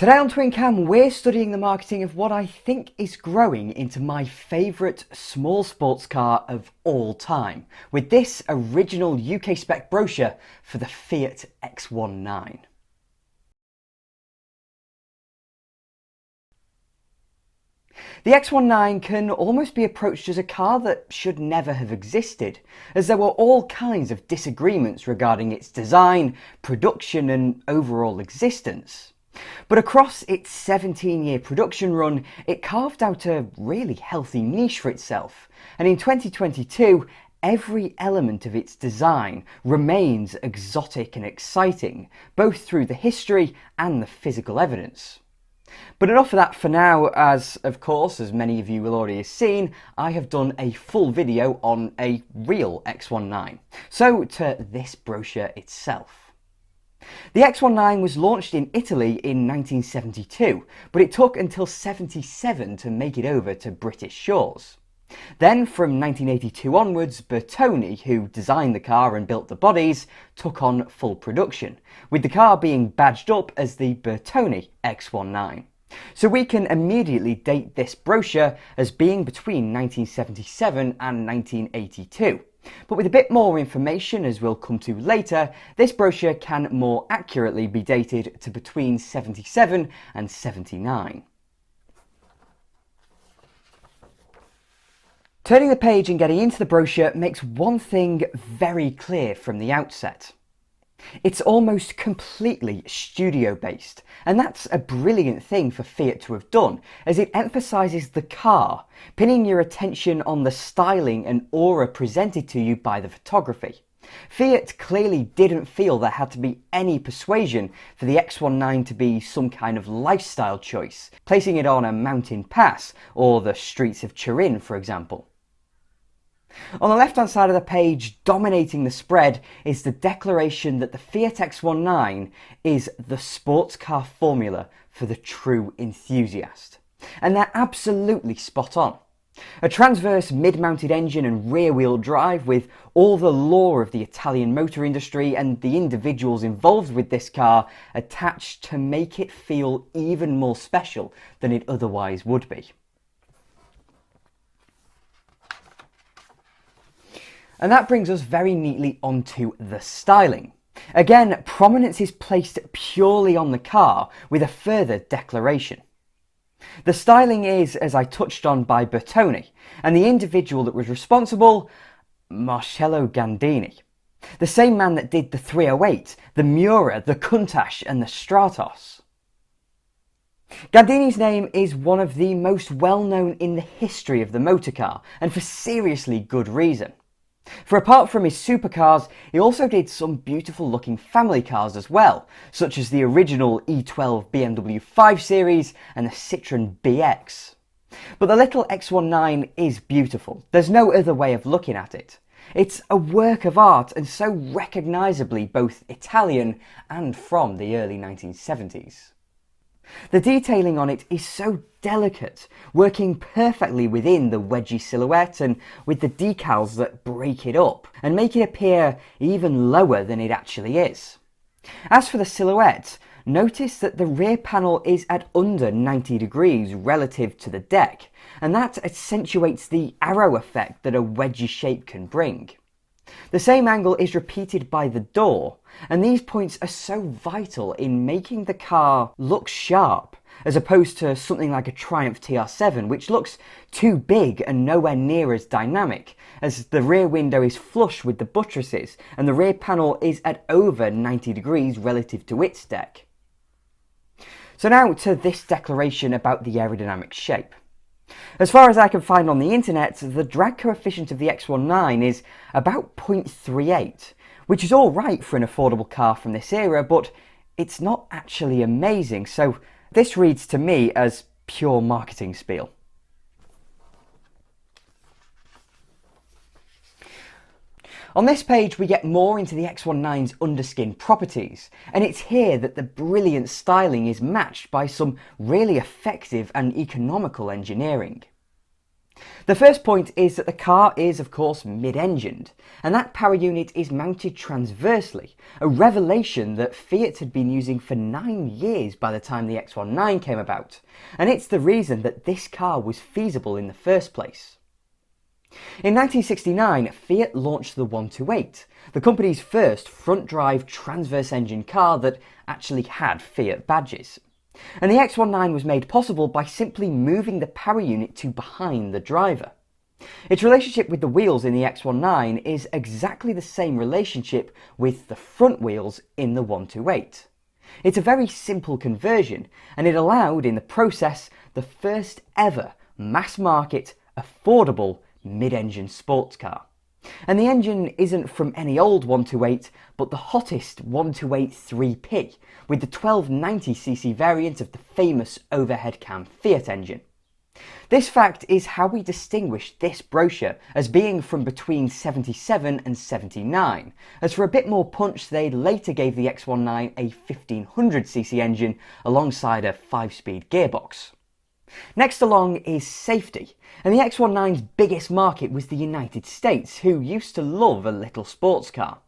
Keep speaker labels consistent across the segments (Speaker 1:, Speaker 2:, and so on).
Speaker 1: Today on Twin Cam, we're studying the marketing of what I think is growing into my favourite small sports car of all time, with this original UK spec brochure for the Fiat X1. The X19 can almost be approached as a car that should never have existed, as there were all kinds of disagreements regarding its design, production and overall existence. But across its 17-year production run, it carved out a really healthy niche for itself, and in 2022, every element of its design remains exotic and exciting, both through the history and the physical evidence. But enough of that for now, as of course, as many of you will already have seen, I have done a full video on a real X19. So to this brochure itself. The X19 was launched in Italy in 1972, but it took until 77 to make it over to British shores. Then from 1982 onwards, Bertone, who designed the car and built the bodies, took on full production, with the car being badged up as the Bertone X19. So we can immediately date this brochure as being between 1977 and 1982. But with a bit more information, as we'll come to later, this brochure can more accurately be dated to between 77 and 79. Turning the page and getting into the brochure makes one thing very clear from the outset. It's almost completely studio based, and that's a brilliant thing for Fiat to have done, as it emphasises the car, pinning your attention on the styling and aura presented to you by the photography. Fiat clearly didn't feel there had to be any persuasion for the X19 to be some kind of lifestyle choice, placing it on a mountain pass or the streets of Turin, for example. On the left hand side of the page, dominating the spread, is the declaration that the Fiat X19 is the sports car formula for the true enthusiast. And they're absolutely spot on. A transverse mid-mounted engine and rear-wheel drive with all the lore of the Italian motor industry and the individuals involved with this car attached to make it feel even more special than it otherwise would be. And that brings us very neatly onto the styling. Again, prominence is placed purely on the car with a further declaration. The styling is, as I touched on, by Bertone, and the individual that was responsible, Marcello Gandini. The same man that did the 308, the Miura, the Countach and the Stratos. Gandini's name is one of the most well known in the history of the motorcar, and for seriously good reason. For apart from his supercars, he also did some beautiful looking family cars as well, such as the original E12 BMW 5 Series and the Citroën BX. But the little X19 is beautiful, there's no other way of looking at it. It's a work of art and so recognisably both Italian and from the early 1970s. The detailing on it is so delicate, working perfectly within the wedgy silhouette and with the decals that break it up and make it appear even lower than it actually is. As for the silhouette, notice that the rear panel is at under 90 degrees relative to the deck, and that accentuates the arrow effect that a wedgy shape can bring. The same angle is repeated by the door, and these points are so vital in making the car look sharp, as opposed to something like a Triumph TR7, which looks too big and nowhere near as dynamic, as the rear window is flush with the buttresses and the rear panel is at over 90 degrees relative to its deck. So now to this declaration about the aerodynamic shape. As far as I can find on the internet, the drag coefficient of the X19 is about 0.38, which is alright for an affordable car from this era, but it's not actually amazing, so this reads to me as pure marketing spiel. On this page we get more into the X19's underskin properties, and it's here that the brilliant styling is matched by some really effective and economical engineering. The first point is that the car is of course mid-engined, and that power unit is mounted transversely, a revelation that Fiat had been using for 9 years by the time the X19 came about, and it's the reason that this car was feasible in the first place. In 1969, Fiat launched the 128, the company's first front-drive transverse engine car that actually had Fiat badges. And the X19 was made possible by simply moving the power unit to behind the driver. Its relationship with the wheels in the X19 is exactly the same relationship with the front wheels in the 128. It's a very simple conversion, and it allowed, in the process, the first ever mass-market, affordable mid-engine sports car. And the engine isn't from any old 128, but the hottest 128 3P, with the 1290cc variant of the famous overhead cam Fiat engine. This fact is how we distinguish this brochure as being from between 77 and 79, as for a bit more punch they later gave the X19 a 1500cc engine alongside a 5-speed gearbox. Next along is safety, and the X19's biggest market was the United States, who used to love a little sports car.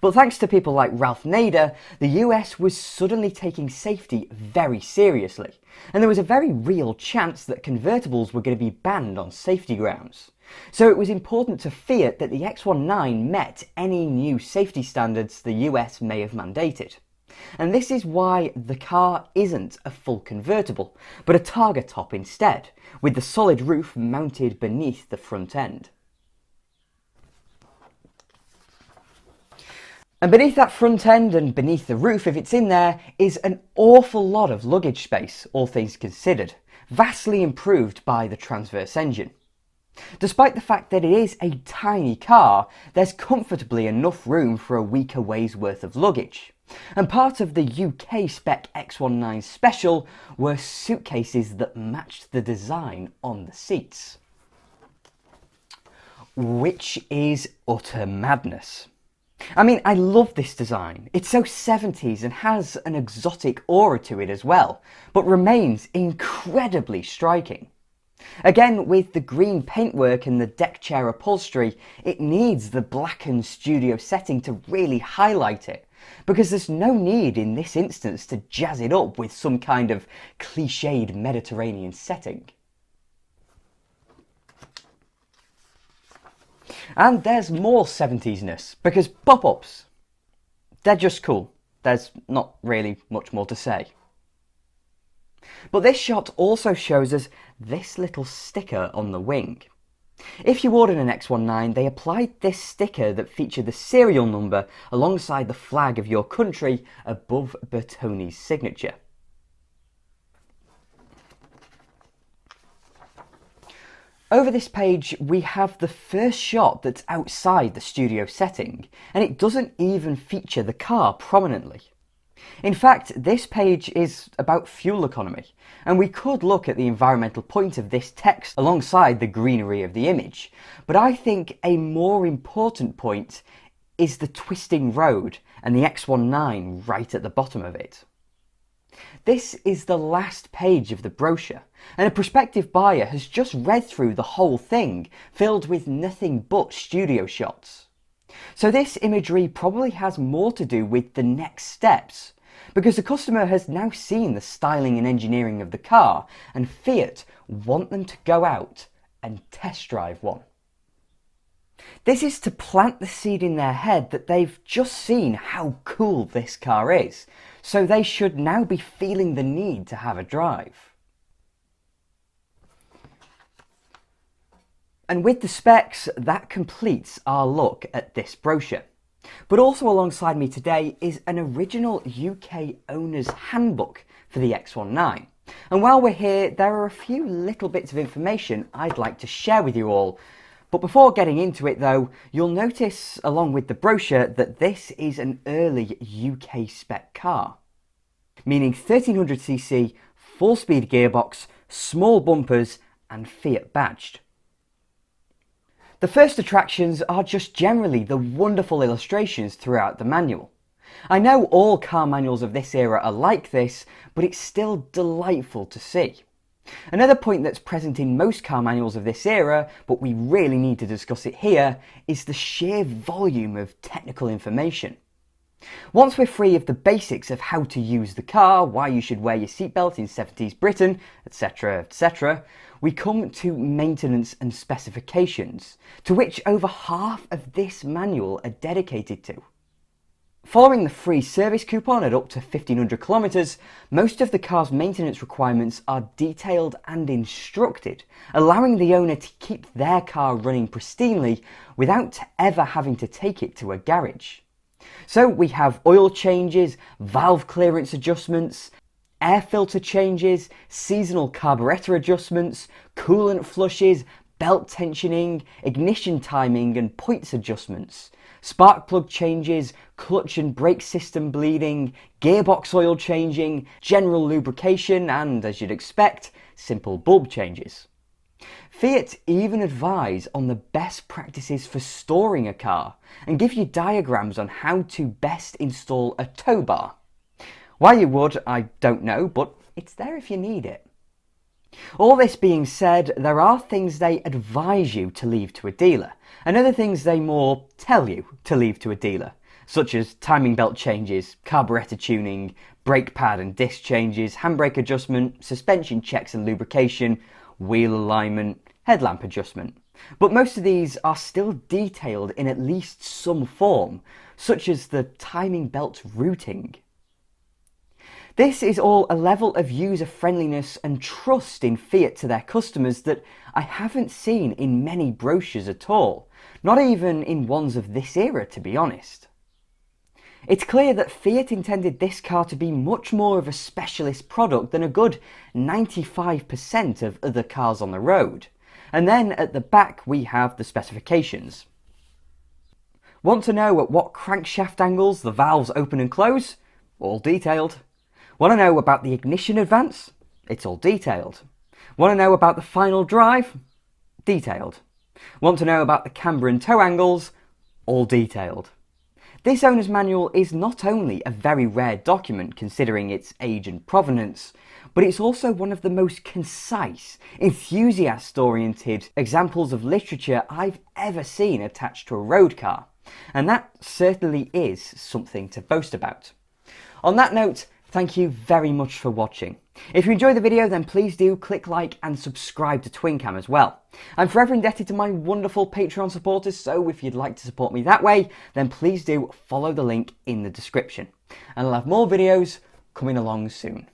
Speaker 1: But thanks to people like Ralph Nader, the US was suddenly taking safety very seriously, and there was a very real chance that convertibles were going to be banned on safety grounds. So it was important to Fiat that the X19 met any new safety standards the US may have mandated. And this is why the car isn't a full convertible, but a Targa top instead, with the solid roof mounted beneath the front end. And beneath that front end and beneath the roof, if it's in there, is an awful lot of luggage space, all things considered, vastly improved by the transverse engine. Despite the fact that it is a tiny car, there's comfortably enough room for a week away's worth of luggage. And part of the UK spec X19 special were suitcases that matched the design on the seats. Which is utter madness. I mean, I love this design. It's so 70s and has an exotic aura to it as well, but remains incredibly striking. Again, with the green paintwork and the deck chair upholstery, it needs the blackened studio setting to really highlight it, because there's no need in this instance to jazz it up with some kind of cliched Mediterranean setting. And there's more 70s-ness, because pop-ups, they're just cool. There's not really much more to say. But this shot also shows us this little sticker on the wing. If you ordered an X19, they applied this sticker that featured the serial number alongside the flag of your country above Bertone's signature. Over this page we have the first shot that's outside the studio setting, and it doesn't even feature the car prominently. In fact, this page is about fuel economy, and we could look at the environmental point of this text alongside the greenery of the image, but I think a more important point is the twisting road and the X19 right at the bottom of it. This is the last page of the brochure, and a prospective buyer has just read through the whole thing, filled with nothing but studio shots. So this imagery probably has more to do with the next steps, because the customer has now seen the styling and engineering of the car, and Fiat want them to go out and test drive one. This is to plant the seed in their head that they've just seen how cool this car is, so they should now be feeling the need to have a drive. And with the specs, that completes our look at this brochure. But also alongside me today is an original UK owner's handbook for the X19. And while we're here, there are a few little bits of information I'd like to share with you all. But before getting into it though, you'll notice along with the brochure that this is an early UK spec car. Meaning 1300cc, 4-speed gearbox, small bumpers and Fiat badged. The first attractions are just generally the wonderful illustrations throughout the manual. I know all car manuals of this era are like this, but it's still delightful to see. Another point that's present in most car manuals of this era, but we really need to discuss it here, is the sheer volume of technical information. Once we're free of the basics of how to use the car, why you should wear your seatbelt in 70s Britain, etc, etc, we come to maintenance and specifications, to which over half of this manual are dedicated to. Following the free service coupon at up to 1500 kilometres, most of the car's maintenance requirements are detailed and instructed, allowing the owner to keep their car running pristinely without ever having to take it to a garage. So we have oil changes, valve clearance adjustments, air filter changes, seasonal carburetor adjustments, coolant flushes, belt tensioning, ignition timing and points adjustments, spark plug changes, clutch and brake system bleeding, gearbox oil changing, general lubrication and, as you'd expect, simple bulb changes. Fiat even advise on the best practices for storing a car and give you diagrams on how to best install a tow bar. Why you would, I don't know, but it's there if you need it. All this being said, there are things they advise you to leave to a dealer, and other things they more tell you to leave to a dealer, such as timing belt changes, carburetor tuning, brake pad and disc changes, handbrake adjustment, suspension checks and lubrication, wheel alignment, headlamp adjustment. But most of these are still detailed in at least some form, such as the timing belt routing. This is all a level of user friendliness and trust in Fiat to their customers that I haven't seen in many brochures at all, not even in ones of this era, to be honest. It's clear that Fiat intended this car to be much more of a specialist product than a good 95% of other cars on the road. And then at the back we have the specifications. Want to know at what crankshaft angles the valves open and close? All detailed. Want to know about the ignition advance? It's all detailed. Want to know about the final drive? Detailed. Want to know about the camber and tow angles? All detailed. This owner's manual is not only a very rare document considering its age and provenance, but it's also one of the most concise, enthusiast-oriented examples of literature I've ever seen attached to a road car, and that certainly is something to boast about. On that note, thank you very much for watching. If you enjoyed the video, then please do click like and subscribe to TwinCam as well. I'm forever indebted to my wonderful Patreon supporters, so if you'd like to support me that way, then please do follow the link in the description. And I'll have more videos coming along soon.